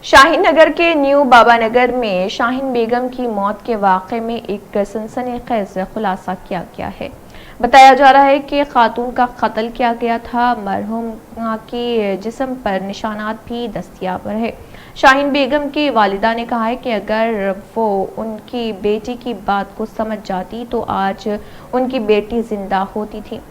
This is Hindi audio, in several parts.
शाहीन नगर के न्यू बाबानगर में शाहीन बेगम की मौत के वाक़े में एक सनसनीखेज खुलासा किया गया है। बताया जा रहा है कि खातून का कत्ल किया गया था। मरहूम के जिस्म पर निशानात भी दस्तयाब रहे। शाहीन बेगम की वालिदा ने कहा है कि अगर वो उनकी बेटी की बात को समझ जाती तो आज उनकी बेटी जिंदा होती थी।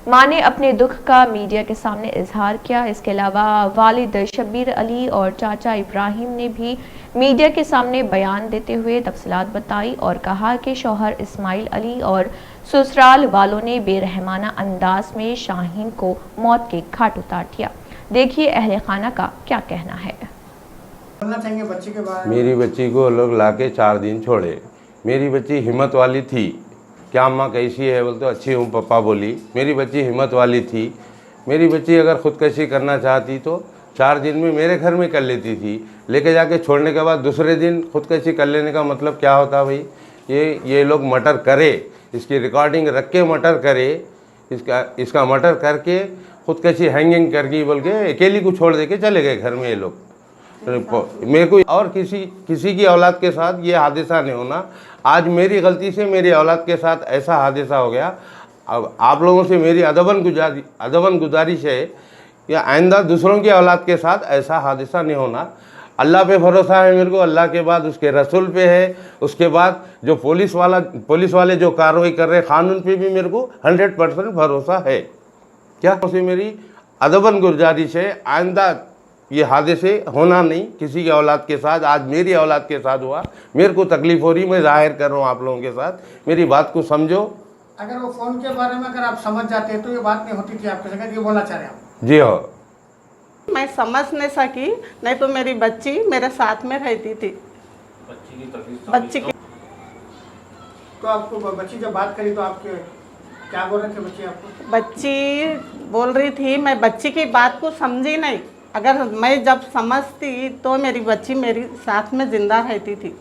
मां ने अपने दुख का मीडिया के सामने इजहार किया। इसके अलावा वालिद शब्बीर अली और चाचा इब्राहिम ने भी मीडिया के सामने बयान देते हुए तफसीलात बताई और कहा कि शौहर इस्माइल अली और ससुराल वालों ने बेरहमाना अंदाज में शाहीन को मौत के घाट उतार दिया। देखिए अहले खाना का क्या कहना है। बोलना चाहेंगे बच्ची के बारे में? मेरी बच्ची को लोग लाके 4 दिन छोड़े। मेरी बच्ची हिम्मत वाली थी। क्या अम्मा कैसी है बोलते, अच्छी हूँ पप्पा बोली। मेरी बच्ची हिम्मत वाली थी। मेरी बच्ची अगर ख़ुदकशी करना चाहती तो 4 दिन में मेरे घर में कर लेती थी। लेके जाके छोड़ने के बाद दूसरे दिन ख़ुदकशी कर लेने का मतलब क्या होता भाई? ये लोग मर्डर करे, इसकी रिकॉर्डिंग रख के मर्डर करे, इसका मर्डर करके ख़ुदकशी हैंगिंग करके बोल के अकेली को छोड़ दे के चले गए घर में ये लोग। मेरे को और किसी की औलाद के साथ ये हादसा नहीं होना। आज मेरी गलती से मेरी औलाद के साथ ऐसा हादसा हो गया। अब आप लोगों से मेरी अदबन गुजारिश है कि आइंदा दूसरों की औलाद के साथ ऐसा हादसा नहीं होना। अल्लाह पे भरोसा है मेरे को, अल्लाह के बाद उसके रसूल पे है, उसके बाद जो पुलिस वाले जो कार्रवाई कर रहे हैं कानून पे भी मेरे को 100% भरोसा है। क्या उसे मेरी अदबन गुजारिश है, आइंदा ये हादसे होना नहीं किसी के औलाद के साथ। आज मेरी औलाद के साथ हुआ, मेरे को तकलीफ हो रही, मैं जाहिर कर रहा हूँ आप लोगों के साथ। मेरी बात को समझो। अगर वो फोन के बारे में अगर आप समझ जाते तो ये बात नहीं होती थी आपके साथ, ये बोलना चाह रहे हैं आप? जी हाँ, मैं समझ नहीं सकी, नहीं तो मेरी बच्ची मेरे साथ में रहती थी। बच्ची की तो आपको बच्ची जब बात करी तो आपके क्या बोल रहे थे बच्ची आपको? बच्ची बोल रही थी, मैं बच्ची की बात को समझी नहीं। अगर मैं जब समझती तो मेरी बच्ची मेरी साथ में जिंदा रहती थी।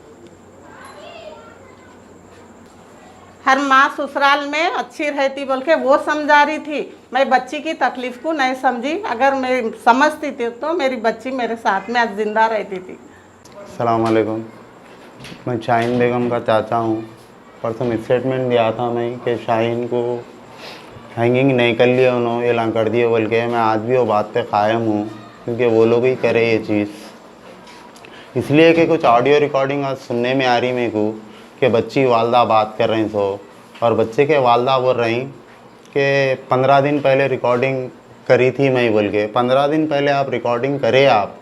हर माँ ससुराल में अच्छी रहती बोल के वो समझा रही थी। मैं बच्ची की तकलीफ को नहीं समझी। अगर मैं समझती थी तो मेरी बच्ची मेरे साथ में आज जिंदा रहती थी। अस्सलाम वालेकुम, मैं शाहीन बेगम का चाचा हूँ। परसों स्टेटमेंट दिया था मैं कि शाहीन को हैंगिंग नहीं कर लिया उन्होंने, ऐलान कर दिए बोल के। मैं आज भी वो बात पे कायम हूँ क्योंकि वो लोग ही करे ये चीज़। इसलिए कि कुछ ऑडियो रिकॉर्डिंग आज सुनने में आ रही मेरे को कि बच्ची वालदा बात कर रही सो, और बच्चे के वालदा बोल रही कि 15 दिन पहले रिकॉर्डिंग करी थी मैं बोल के। 15 दिन पहले आप रिकॉर्डिंग करे, आप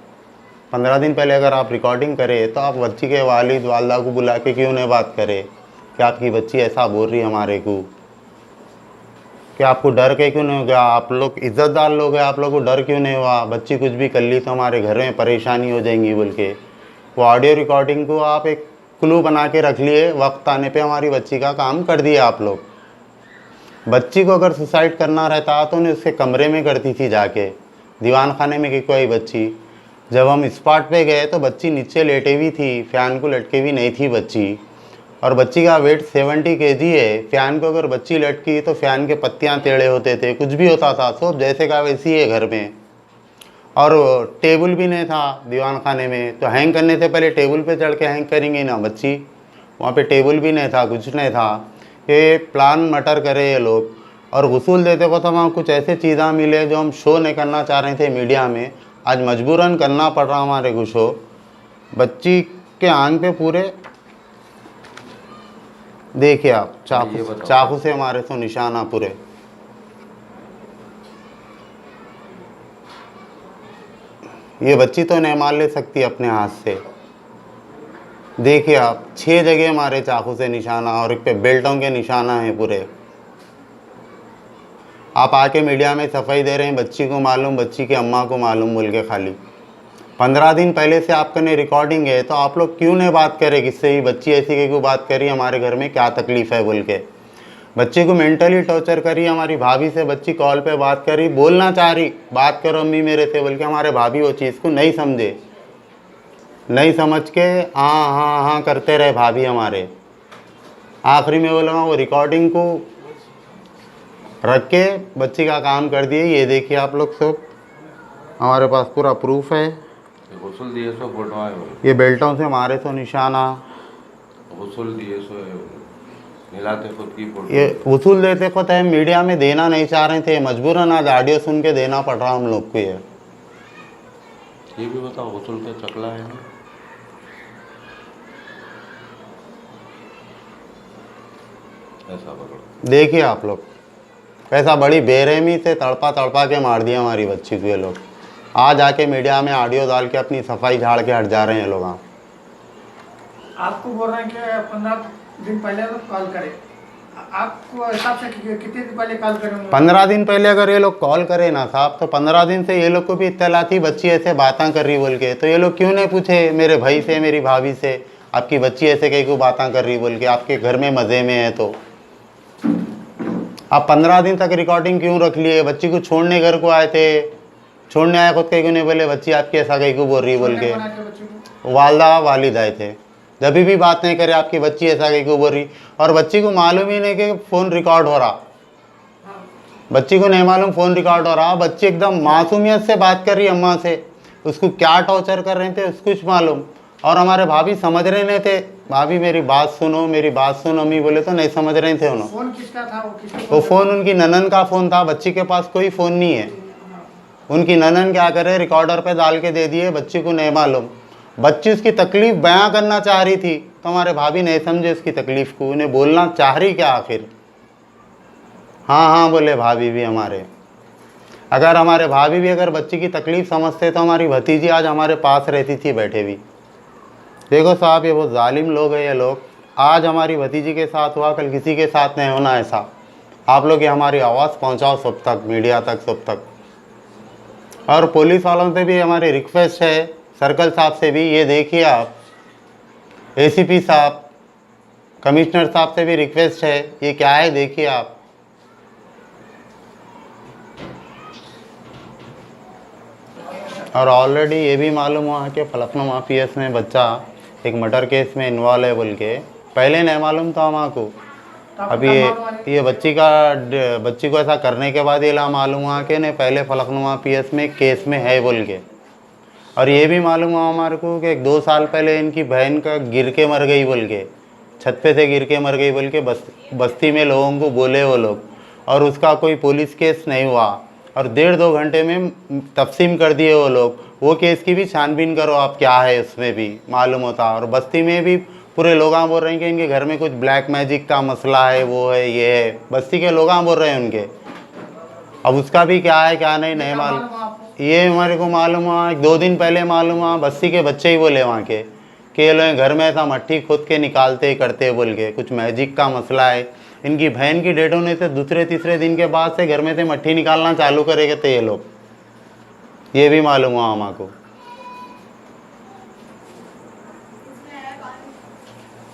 15 दिन पहले अगर आप रिकॉर्डिंग करें तो आप बच्ची के वालिद वालदा को बुला के क्यों नहीं बात करें कि आपकी बच्ची ऐसा बोल रही है हमारे को? कि आपको डर के क्यों नहीं हो गया? आप लोग इज़्ज़तदार लोग हैं, आप लोगों को डर क्यों नहीं हुआ? बच्ची कुछ भी कर ली तो हमारे घर में परेशानी हो जाएंगी बोल के। वो ऑडियो रिकॉर्डिंग को आप एक क्लू बना के रख लिए, वक्त आने पे हमारी बच्ची का काम कर दिया आप लोग। बच्ची को अगर सुसाइड करना रहता तो उन्हें उसके कमरे में करती थी जाके, दीवान खाने में कि कोई बच्ची। जब हम स्पॉट पे गए तो बच्ची नीचे लेटे हुई थी, फ़ैन को लटके हुई नहीं थी बच्ची। और बच्ची का वेट 70 kg है। फ़ैन को अगर बच्ची लटकी तो फ़ैन के पत्तियां टेढ़े होते थे, कुछ भी होता था, सब जैसे का वैसी है घर में। और टेबल भी नहीं था दीवान खाने में, तो हैंग करने से पहले टेबल पे चढ़ के हैंग करेंगे ना बच्ची। वहाँ पे टेबल भी नहीं था, कुछ नहीं था। ये प्लान मटर करे ये लोग। और गसूल देते को तो हम कुछ ऐसे चीज़ें मिले जो हम शो नहीं करना चाह रहे थे मीडिया में, आज मजबूरन करना पड़ रहा हमारे को शो। बच्ची के आंख पे पूरे देखिए आप, चाकू से हमारे तो निशाना पूरे। ये बच्ची तो नहीं मार ले सकती अपने हाथ से। देखिए आप, 6 जगह हमारे चाकू से निशाना और एक पे बेल्टों के निशाना है पूरे। आप आके मीडिया में सफाई दे रहे हैं बच्ची को मालूम, बच्ची की अम्मा को मालूम बोल के। खाली 15 दिन पहले से आपके ने रिकॉर्डिंग है तो आप लोग क्यों नहीं बात करें? किससे ही बच्ची ऐसी क्यों बात करी हमारे घर में क्या तकलीफ़ है बोल के? बच्ची को मेंटली टॉर्चर करी। हमारी भाभी से बच्ची कॉल पे बात करी, बोलना चाह रही, बात करो अम्मी मेरे से बोल के। हमारे भाभी वो चीज़ को नहीं समझे, नहीं समझ के हाँ हाँ हाँ करते रहे भाभी हमारे। आखिरी में बोला वो रिकॉर्डिंग को रख के बच्ची का काम कर दिए। ये देखिए आप लोग सब, हमारे पास पूरा प्रूफ है। गुसल दिए सो फोटो आए हो, ये बेल्टों से मारे तो निशाना, गुसल दिए सो मिलाते खुद की फोटो। ये वसूल देते को तो मीडिया में देना नहीं चाह रहे थे, मजबूरन आज ऑडियो सुन के देना पड़ रहा हम लोग को। ये भी बताओ गुसल के चकला है ना? ऐसा पकड़ो, देखिए आप लोग कैसा बड़ी बेरहमी से तड़पा तड़पा के मार दिया हमारी बच्ची को ये लोग। आज आके मीडिया में ऑडियो डाल के अपनी सफाई झाड़ के हट जा रहे हैं लोग। आपको बोल रहे हैं कि 15 दिन पहले तो कॉल करें, आपको हिसाब से कितने दिन पहले कॉल करें? 15 दिन पहले अगर ये लोग कॉल करे ना साहब, तो 15 दिन से ये लोग को भी इत्तला थी बच्ची ऐसे बातें कर रही बोल के, तो ये लोग क्यों नहीं पूछे मेरे भाई से, मेरी भाभी से, आपकी बच्ची ऐसे कहीं को बातें कर रही बोल के, आपके घर में मज़े में है तो आप 15 दिन तक रिकॉर्डिंग क्यों रख लिए? बच्ची को छोड़ने घर को आए थे, छोड़ने आया खुद कहीं को नहीं बोले बच्ची आपकी ऐसा कहीं को बोल रही बोल के। वालदा वालिद आए थे, जब भी बात नहीं करे आपकी बच्ची ऐसा कहीं को बोल रही, और बच्ची को मालूम ही नहीं कि फ़ोन रिकॉर्ड हो रहा, बच्ची को नहीं मालूम फ़ोन रिकॉर्ड हो रहा। बच्ची एकदम मासूमियत से बात कर रही अम्मा से, उसको क्या टॉर्चर कर रहे थे उसको कुछ मालूम। और हमारे भाभी समझ रहे नहीं थे, भाभी मेरी बात सुनो, मेरी बात सुनो, अम्मी बोले तो नहीं समझ रहे थे उन्होंने। फोन किसका था? वो फ़ोन उनकी ननन का फ़ोन था, बच्ची के पास कोई फ़ोन नहीं है। उनकी ननन क्या करे, रिकॉर्डर पे डाल के दे दिए, बच्ची को नहीं मालूम। बच्ची उसकी तकलीफ़ बयां करना चाह रही थी, तो हमारे भाभी नहीं समझे उसकी तकलीफ़ को, उन्हें बोलना चाह रही क्या आखिर। हाँ हाँ बोले भाभी भी हमारे। अगर हमारे भाभी भी अगर बच्ची की तकलीफ़ समझते तो हमारी भतीजी आज हमारे पास रहती थी बैठे भी। देखो साहब ये बहुत जालिम लोग हैं ये लोग। आज हमारी भतीजी के साथ हुआ, कल किसी के साथ नहीं होना ऐसा। आप लोग ये हमारी आवाज़ पहुंचाओ सब तक, मीडिया तक, सब तक। और पुलिस वालों से भी हमारी रिक्वेस्ट है, सर्कल साहब से भी, ये देखिए आप, एसीपी साहब, कमिश्नर साहब से भी रिक्वेस्ट है, ये क्या है देखिए आप। और ऑलरेडी ये भी मालूम हुआ कि फलकनुमा पीएस में बच्चा एक मर्डर केस में इन्वॉल्व है बोल के, पहले नहीं मालूम था हमको। अभी ये बच्ची को ऐसा करने के बाद ये ला मालूम हुआ कि नहीं पहले फलकनुमा पीएस में केस में है बोल के। और ये भी मालूम हुआ हमारे को कि 2 साल पहले इनकी बहन का गिर के मर गई बोल के, छत पे से गिर के मर गई बोल के बस्ती में लोगों को बोले वो लोग, और उसका कोई पुलिस केस नहीं हुआ, और 1.5-2 घंटे में तफसीम कर दिए वो लोग। वो केस की भी छानबीन करो आप, क्या है उसमें भी मालूम होता। और बस्ती में भी पूरे लोग बोल रहे हैं कि इनके घर में कुछ ब्लैक मैजिक का मसला है, वो है ये है, बस्ती के लोग बोल रहे हैं उनके। अब उसका भी क्या है क्या नहीं मालूम। ये हमारे को मालूम हुआ 2 दिन पहले मालूम हुआ, बस्ती के बच्चे ही बोले वहाँ के कि ये लोग घर में ऐसा मट्टी खुद के निकालते करते बोल के, कुछ मैजिक का मसला है। इनकी बहन की डेट होने से 2-3 दिन के बाद से घर में से मट्टी निकालना चालू करेंगे थे ये लोग, ये भी मालूम हुआ हमको।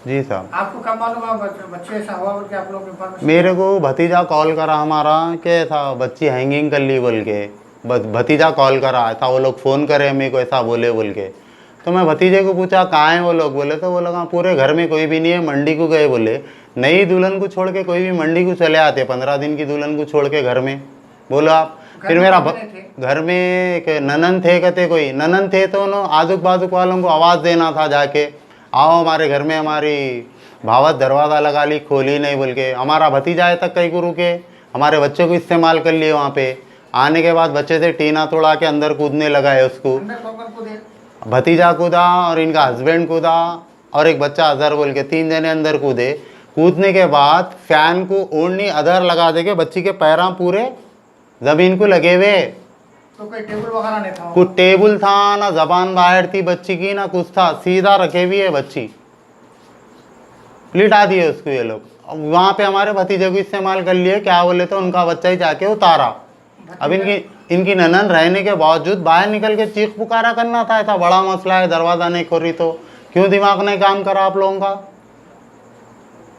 जी साहब। आपको कब मालूम हुआ बच्चे ऐसा हुआ बोल के आप लोग इन्फॉर्मेशन? मेरे को भतीजा कॉल करा हमारा कि ऐसा बच्ची हैंगिंग कर ली बोल के, भतीजा कॉल करा था, वो लोग फ़ोन करे मेरे को ऐसा बोले बोल के। तो मैं भतीजे को पूछा कहाँ है वो लोग, बोले तो वो लोग हाँ पूरे घर में कोई भी नहीं है, मंडी को गए बोले। नई दुल्हन को छोड़ के कोई भी मंडी को चले आते, 15 दिन की दुल्हन को छोड़ के घर में, बोलो आप। फिर मेरा घर में एक ननन थे, कहते कोई ननन थे, तो उन्होंने आजुक बाजुक वालों को आवाज़ देना था जाके, आओ हमारे घर में, हमारी भावत दरवाज़ा लगा ली, खोली नहीं बोल के। हमारा भतीजा आए तक कहीं को रुके, हमारे बच्चे को इस्तेमाल कर लिए वहाँ पे। आने के बाद बच्चे से टीना तोड़ा के अंदर कूदने लगा है उसको। भतीजा कूदा और इनका हस्बैंड कूदा और एक बच्चा अजहर बोल के, 3 जने अंदर कूदे। कूदने के बाद फैन को ओढ़नी अधर लगा दे के बच्ची के पैरां पूरे ज़मीन को लगे हुए। तो कोई टेबल वगैरह नहीं था? कुछ टेबल था ना, जबान बाहर थी बच्ची की ना कुछ था, सीधा रखे हुई है बच्ची, लिटा दिए उसको ये लोग। वहाँ पे हमारे भतीजे को इस्तेमाल कर लिए, क्या बोले तो उनका बच्चा ही जाके उतारा। अब इनकी ननन रहने के बावजूद बाहर निकल के चीख पुकारा करना था, ऐसा बड़ा मसला है, दरवाज़ा नहीं खोल रही, तो क्यों दिमाग नहीं काम करा आप लोगों का?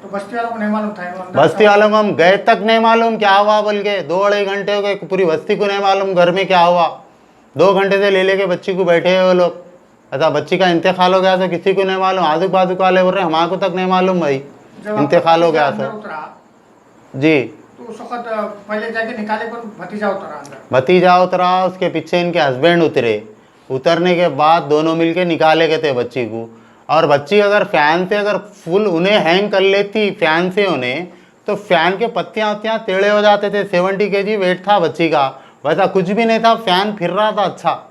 तो बस्ती वालों को नहीं मालूम था? बस्ती वालों को हम गए तक नहीं मालूम क्या हुआ बोल के, 2-2.5 घंटे हो गए, पूरी बस्ती को नहीं मालूम घर में क्या हुआ। 2 घंटे से ले लेके बच्ची को बैठे हैं वो लोग, ऐसा बच्ची का इंतकाल हो गया तो किसी को नहीं मालूम। आजुक बाजुक वाले बोल रहे हैं हमारे तक नहीं मालूम भाई, इंतकाल हो गया तो। जी तो उस वक्त पहले जाके निकाले कौन? भतीजा उतरा अंदर? भतीजा उतरा, उसके पीछे इनके हस्बैंड उतरे। उतरने के बाद दोनों मिलके निकाले गए थे बच्ची को। और बच्ची अगर फ़ैन से अगर फुल उन्हें हैंग कर लेती फ़ैन से उन्हें, तो फ़ैन के पत्तियाँ उत्तियाँ टेढ़े हो जाते थे। 70 kg वेट था बच्ची का, वैसा कुछ भी नहीं था, फ़ैन फिर रहा था अच्छा।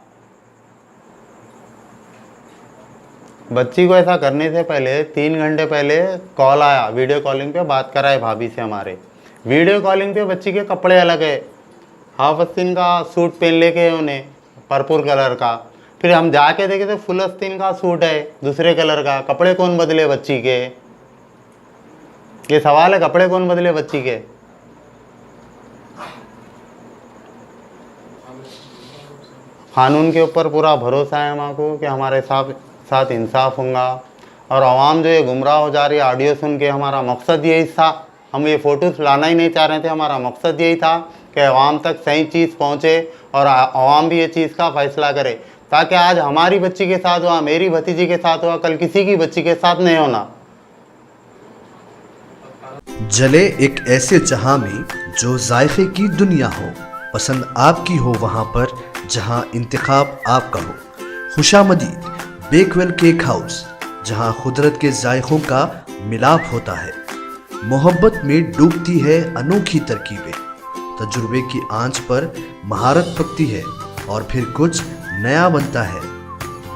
बच्ची को ऐसा करने से पहले 3 घंटे पहले कॉल आया, वीडियो कॉलिंग पे बात कराए भाभी से हमारे। वीडियो कॉलिंग पे बच्ची के कपड़े अलग है, हाफ आस्तीन का सूट पहन लेके उन्हें पर्पल कलर का। फिर हम जाके देखे तो फुल आस्तीन का सूट है दूसरे कलर का। कपड़े कौन बदले बच्ची के? ये सवाल है, कपड़े कौन बदले बच्ची के? कानून के ऊपर पूरा भरोसा है हमको कि हमारे साथ इंसाफ होगा। और आवाम जो ये गुमराह हो जा रही है ऑडियो सुन के, हमारा मकसद यही था। हम ये फ़ोटोज़ लाना ही नहीं चाह रहे थे, हमारा मकसद यही था कि आवाम तक सही चीज़ पहुँचे और आवाम भी ये चीज़ का फ़ैसला करे, ताकि आज हमारी बच्ची के साथ हुआ, मेरी भतीजी के साथ हुआ, कल किसी की बच्ची के साथ नहीं होना। जले एक ऐसे जहां में जो जायफे की दुनिया हो, पसंद आपकी हो वहां पर जहां इंतखाब आपका हो। खुशामदीद बेकवेल केक हाउस, जहां कुदरत के जायकों का मिलाप होता है, मोहब्बत में डूबती है अनोखी तरकीबें, तजुर्बे की आंच पर महारत पकती है और फिर कुछ नया बनता है।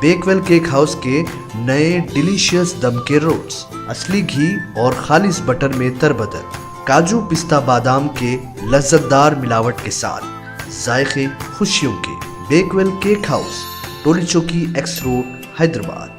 बेकवेल केक हाउस के नए डिलीशियस दम के रोल्स, असली घी और खालिस बटर में तरबतर, काजू पिस्ता बादाम के लज्जतदार मिलावट के साथ जायके खुशियों के। बेकवेल केक हाउस, टोली चौकी, एक्स रोड, हैदराबाद।